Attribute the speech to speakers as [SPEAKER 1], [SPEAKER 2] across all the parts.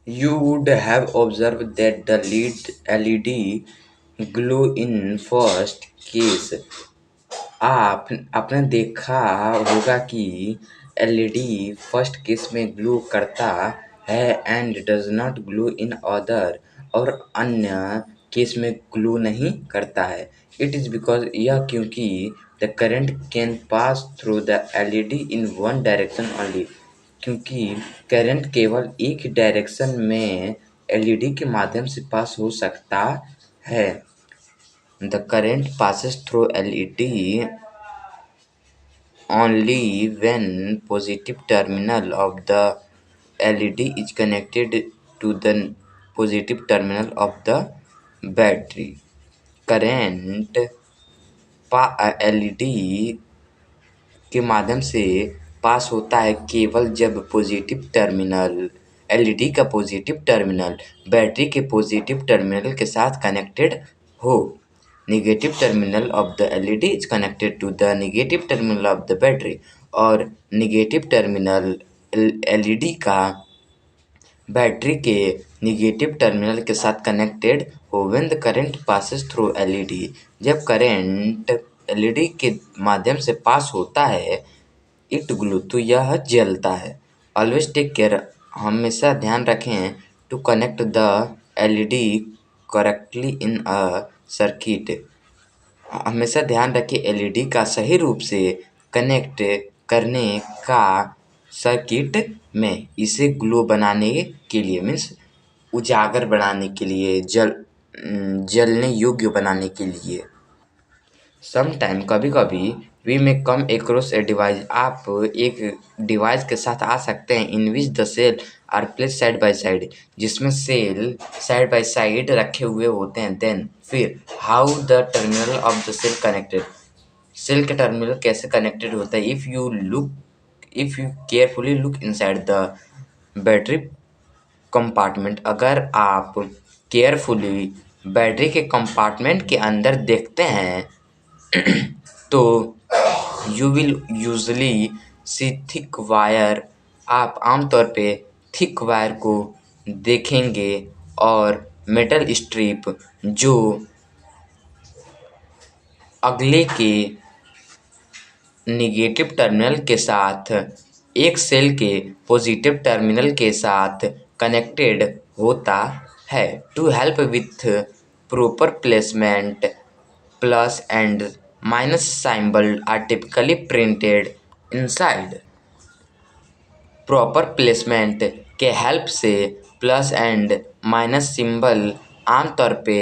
[SPEAKER 1] You would have observed that the lead LED glow in first case. आपने देखा होगा कि एलईडी फर्स्ट केस में ग्लो करता है and does not glow in other, और अन्य केस में ग्लो नहीं करता है। इट इज़ बिकॉज यह क्योंकि the current can pass through the LED in one direction only, क्योंकि करंट केवल एक डायरेक्शन में एलईडी के माध्यम से पास हो सकता है। The current passes through LED only when positive terminal of the LED is connected to the positive terminal of the battery. Current LED के माध्यम से पास होता है केवल जब पॉजिटिव टर्मिनल एलईडी का पॉजिटिव टर्मिनल बैटरी के पॉजिटिव टर्मिनल के साथ कनेक्टेड हो। Negative terminal of the LED is connected to the negative terminal of the battery, और नेगेटिव टर्मिनल एलईडी का बैटरी के नेगेटिव टर्मिनल के साथ कनेक्टेड हो। When the current passes through LED, जब करंट एलईडी के माध्यम से पास होता है, इट ग्लो, तो यह जलता है। ऑलवेज टेक केयर, हमेशा ध्यान रखें, to connect the LED correctly in a circuit, हमेशा ध्यान रखें एलईडी का सही रूप से कनेक्ट करने का सर्किट में। इसे ग्लो बनाने के लिए मीन्स उजागर बनाने के लिए, जलने योग्य बनाने के लिए। समटाइम, कभी कभी, वी में कम एक्रॉस ए डिवाइस, आप एक डिवाइस के साथ आ सकते हैं in which the cell are place side by side, जिसमें सेल साइड बाय साइड रखे हुए होते हैं। देन फिर how the terminal of the cell connected, cell के टर्मिनल कैसे कनेक्टेड होता है। If you carefully look inside the battery compartment, अगर आप केयरफुली बैटरी के कंपार्टमेंट के अंदर देखते हैं तो you will usually see thick wire, आप आमतौर पे थिक वायर को देखेंगे और मेटल स्ट्रिप जो अगले के नेगेटिव टर्मिनल के साथ एक सेल के पॉजिटिव टर्मिनल के साथ कनेक्टेड होता है। To help with proper placement, plus and minus symbol are typically printed inside. Proper placement के हेल्प से प्लस एंड माइनस सिंबल आमतौर पे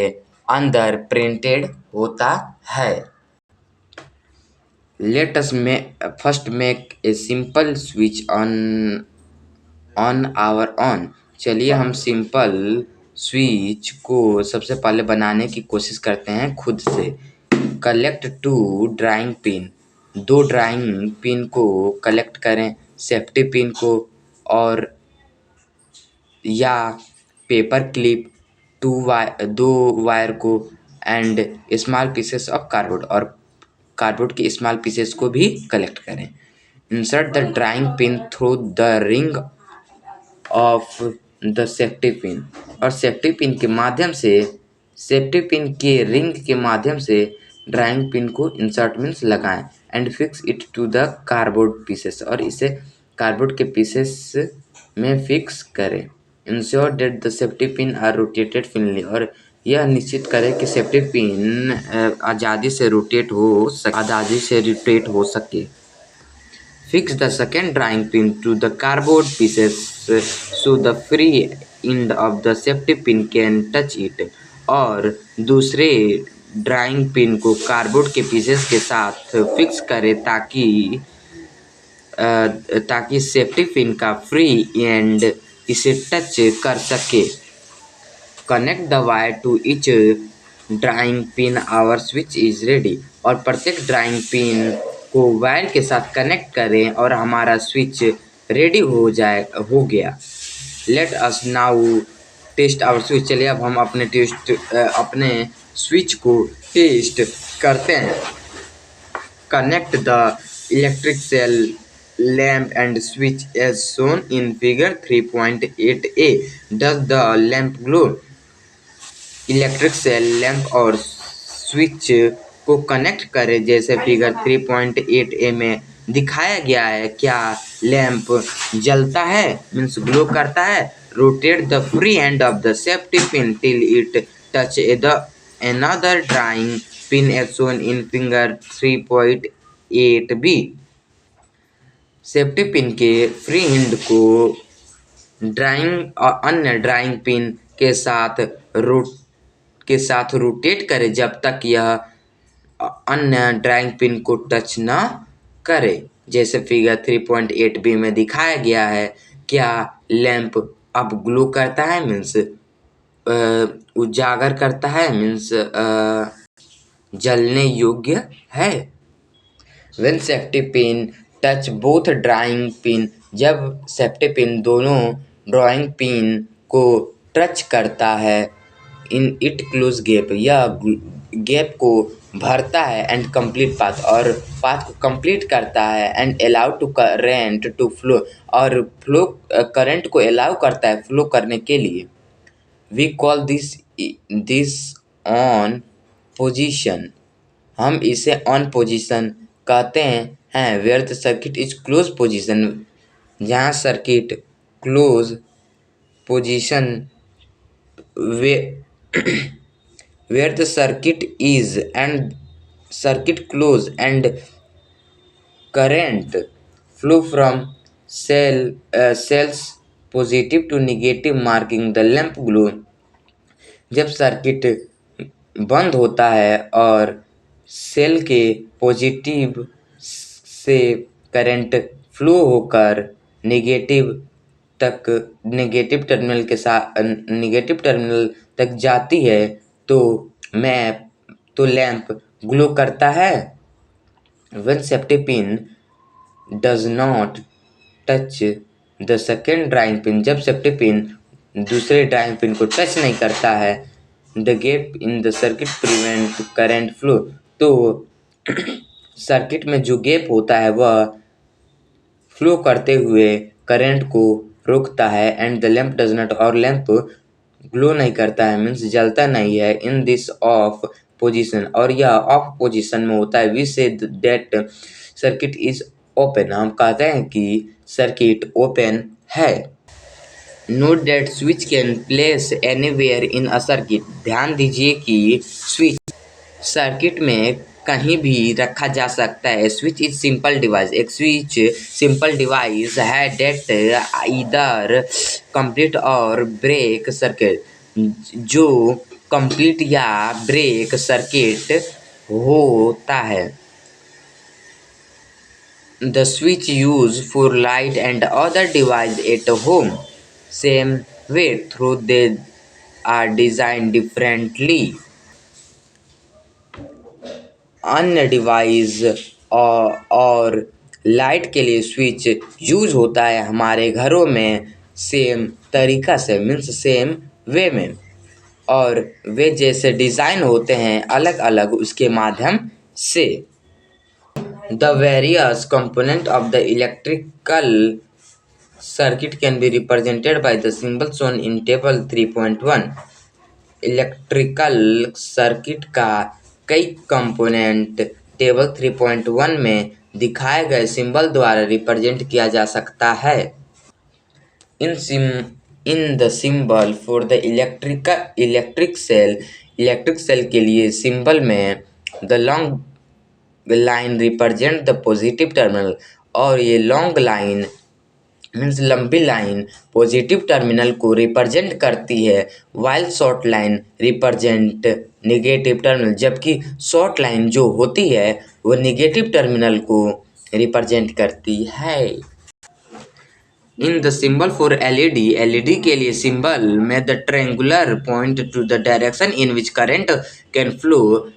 [SPEAKER 1] अंदर प्रिंटेड होता है। Let us first make a simple switch on our own। चलिए हम simple switch को सबसे पहले बनाने की कोशिश करते हैं खुद से। Collect 2 drawing pin, 2 drawing pin को कलेक्ट करें, सेफ्टी पिन को और या पेपर क्लिप, 2 वायर को and small pieces of cardboard, और कार्डबोर्ड के स्मॉल पीसेस को भी कलेक्ट करें। Insert the drawing pin through the ring of the safety pin, और सेफ्टी पिन के रिंग के माध्यम से ड्राइंग पिन को इंसर्ट मीन्स लगाएं and fix it to the cardboard pieces, और इसे कार्डबोर्ड के पीसेस में फिक्स करें। Ensure that the safety pin are rotated finely, और यह निश्चित करें कि सेफ्टी पिन आज़ादी से रोटेट हो सके। Fix the second drawing pin to the cardboard pieces so the free end of the safety pin can touch it, और दूसरे ड्राइंग पिन को कार्डबोर्ड के पीसेस के साथ फिक्स करें ताकि सेफ्टी पिन का फ्री एंड इसे टच कर सके। Connect the wire to each drawing pin, our switch is ready, और प्रत्येक ड्राइंग पिन को वायर के साथ कनेक्ट करें और हमारा स्विच रेडी हो गया। Let us now test our switch, चलिए अब हम अपने स्विच को टेस्ट करते हैं। Connect the electric cell lamp and switch as shown in figure 3.8a. Does the lamp glow? Electric cell lamp और स्विच को कनेक्ट करें जैसे फिगर 3.8 ए में दिखाया गया है। क्या लैंप जलता है मीन्स ग्लो करता है? Rotate the free end of the safety pin till it touch the another drawing pin as shown in finger 3.8b। Safety pin के फ्री एंड को ड्राइंग और अन्य ड्राइंग पिन के साथ रोटेट करें जब तक यह अन्य ड्राइंग पिन को टच न करे जैसे फिगर 3.8b में दिखाया गया है। क्या लैंप अब ग्लो करता है मीन्स उजागर करता है मीन्स जलने योग्य है। When safety pin touch both drawing pin, जब सेफ्टी पिन दोनों ड्राइंग पिन को टच करता है, इन इट क्लोज गैप, यह गैप को भरता है एंड कंप्लीट पाथ, और पाथ को कंप्लीट करता है and allow to current to flow, और फ्लो करंट को अलाउ करता है फ्लो करने के लिए। We call this on position, हम इसे ऑन पोजीशन कहते हैं where the circuit is close position, जहाँ circuit close position where the circuit is and circuit close and current flow from cells positive to negative marking the lamp glow। जब circuit बंद होता है और cell के positive से current flow होकर negative terminal तक जाती है तो लैंप ग्लो करता है। When safety pin does not touch the second drawing pin, जब सेफ्टी पिन दूसरे ड्राइंग पिन को टच नहीं करता है, the gap in the circuit prevent current flow, तो सर्किट में जो गैप होता है वह फ्लो करते हुए करंट को रोकता है। And the lamp does not, और लैंप ग्लो नहीं करता है मीन्स जलता नहीं है। इन दिस ऑफ पोजीशन, और यह ऑफ पोजीशन में होता है। We say that circuit is open, हम कहते हैं कि सर्किट ओपन है। Note that switch can place anywhere in a circuit, ध्यान दीजिए कि स्विच सर्किट में कहीं भी रखा जा सकता है। स्विच इज सिंपल डिवाइस, एक स्विच सिंपल डिवाइस है डेट इधर कंप्लीट और ब्रेक सर्किट, जो कंप्लीट या ब्रेक सर्किट होता है। The switch use for light and other device at home, same way through they are design differently. अन्य device और light के लिए स्विच यूज होता है हमारे घरों में सेम तरीका से मीन्स सेम वे में, और वे जैसे डिज़ाइन होते हैं अलग अलग उसके माध्यम से। The various component of the electrical circuit can be represented by the symbol shown in table 3.1। Electrical circuit का कई कंपोनेंट टेबल 3.1 में दिखाए गए सिंबल द्वारा रिप्रेजेंट किया जा सकता है। In the symbol for the electric cell के लिए सिंबल में the long line represent the positive terminal, और ये लॉन्ग लाइन मीन्स लंबी लाइन पॉजिटिव टर्मिनल को रिप्रेजेंट करती है, while short line represent negative terminal, जबकि शॉर्ट लाइन जो होती है वो नेगेटिव टर्मिनल को रिप्रेजेंट करती है। In the symbol for LED के लिए सिंबल में the triangular point to the direction in which current can flow,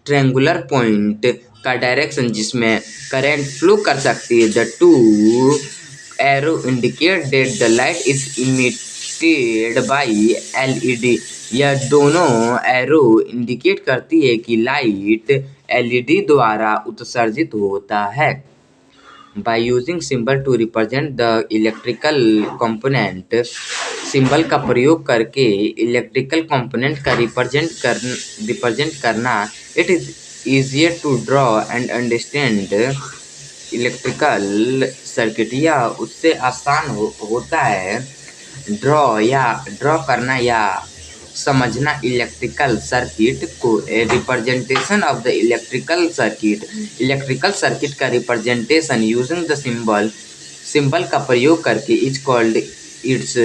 [SPEAKER 1] triangular point का डायरेक्शन जिसमें करंट फ्लो कर सकती है। The two arrow indicate that the light is emitted by LED, यह दोनों एरो इंडिकेट करती है कि लाइट एलईडी द्वारा उत्सर्जित होता है। By using symbol to represent the electrical component, symbol का प्रयोग करके इलेक्ट्रिकल कंपोनेंट का रिप्रेजेंट करना, it is easier to draw and understand electrical circuit. यह उससे आसान होता है ड्रॉ करना या समझना इलेक्ट्रिकल सर्किट को। Representation of the electrical circuit का रिप्रेजेंटेशन यूजिंग द सिंबल का प्रयोग करके is called its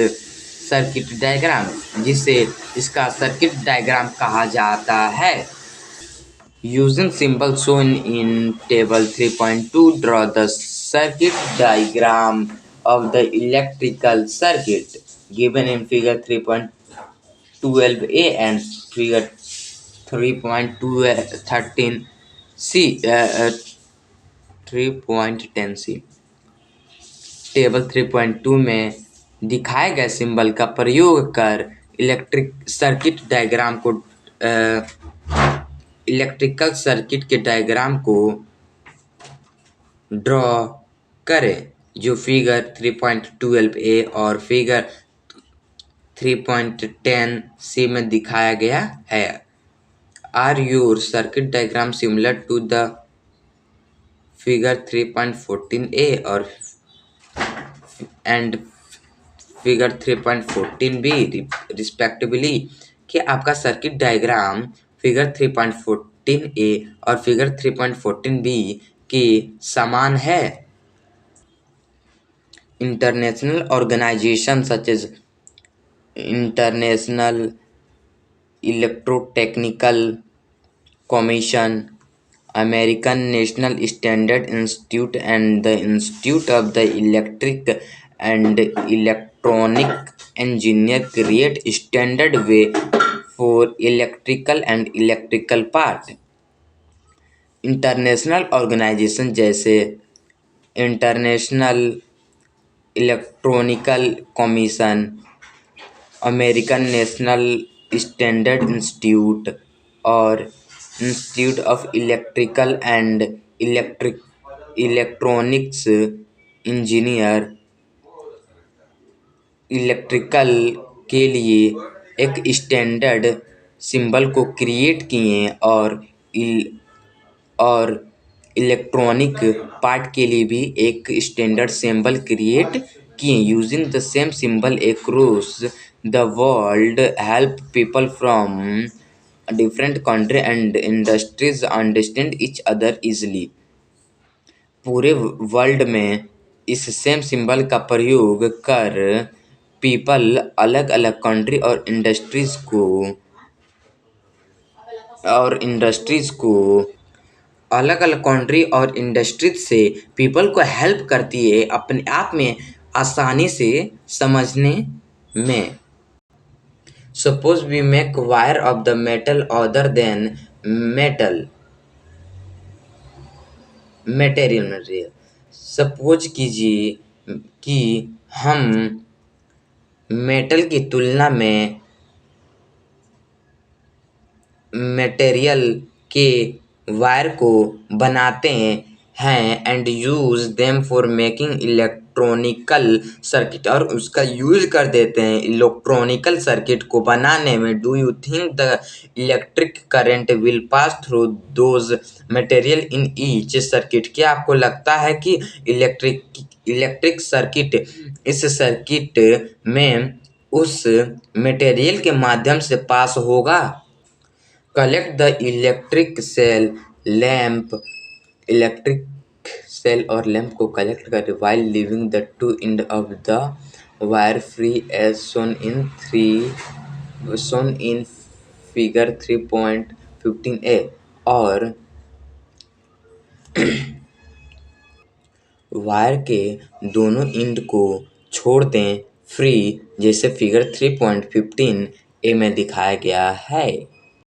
[SPEAKER 1] circuit diagram, जिसे इसका सर्किट डायग्राम कहा जाता है। Using symbol shown in table 3.2, draw the circuit diagram of the electrical circuit given in figure 3.12a and figure 3.13c. 3.10c। Table 3.2 में दिखाए गए सिंबल का प्रयोग कर इलेक्ट्रिकल सर्किट के डायग्राम को ड्रॉ करें, जो फिगर 3.12a और फिगर 3.10c में दिखाया गया है। Are your circuit diagram similar to the figure 3.14a और एंड फिगर 3.14b रिस्पेक्टिवली? कि आपका सर्किट डायग्राम फिगर 3.14a और फिगर 3.14b के समान है? International organization such as international electrotechnical commission, American national standard institute and the institute of the electric and electronic engineer create standard way for electrical and electrical part. International organization जैसे international electronical commission, American national standard institute और institute of electrical and electronics engineer electrical के लिए एक standard symbol को create किए और electronic part के लिए भी एक स्टैंडर्ड सिंबल क्रिएट किए। Using the same symbol across the world help people from different country and industries understand each other easily. पूरे वर्ल्ड में इस सेम सिंबल का प्रयोग कर पीपल अलग अलग कंट्री और इंडस्ट्रीज को अलग अलग कंट्री और इंडस्ट्रीज से पीपल को हेल्प करती है अपने आप में आसानी से समझने में। Suppose we make wire of the metal other than material. Suppose कीजिए कि हम मेटल की तुलना में मटेरियल के वायर को बनाते हैं and use them for making electronical circuit, और उसका यूज कर देते हैं इलेक्ट्रॉनिकल सर्किट को बनाने में। Do you think the electric current will pass through those material in each circuit? क्या आपको लगता है कि इलेक्ट्रिक सर्किट इस सर्किट में उस मटेरियल के माध्यम से पास होगा? कलेक्ट द इलेक्ट्रिक सेल और लैंप को कलेक्ट कर while leaving the two end of the wire free as shown in figure 3.15a, और वायर के दोनों एंड को छोड़ दें फ्री, जैसे फिगर 3.15a में दिखाया गया है।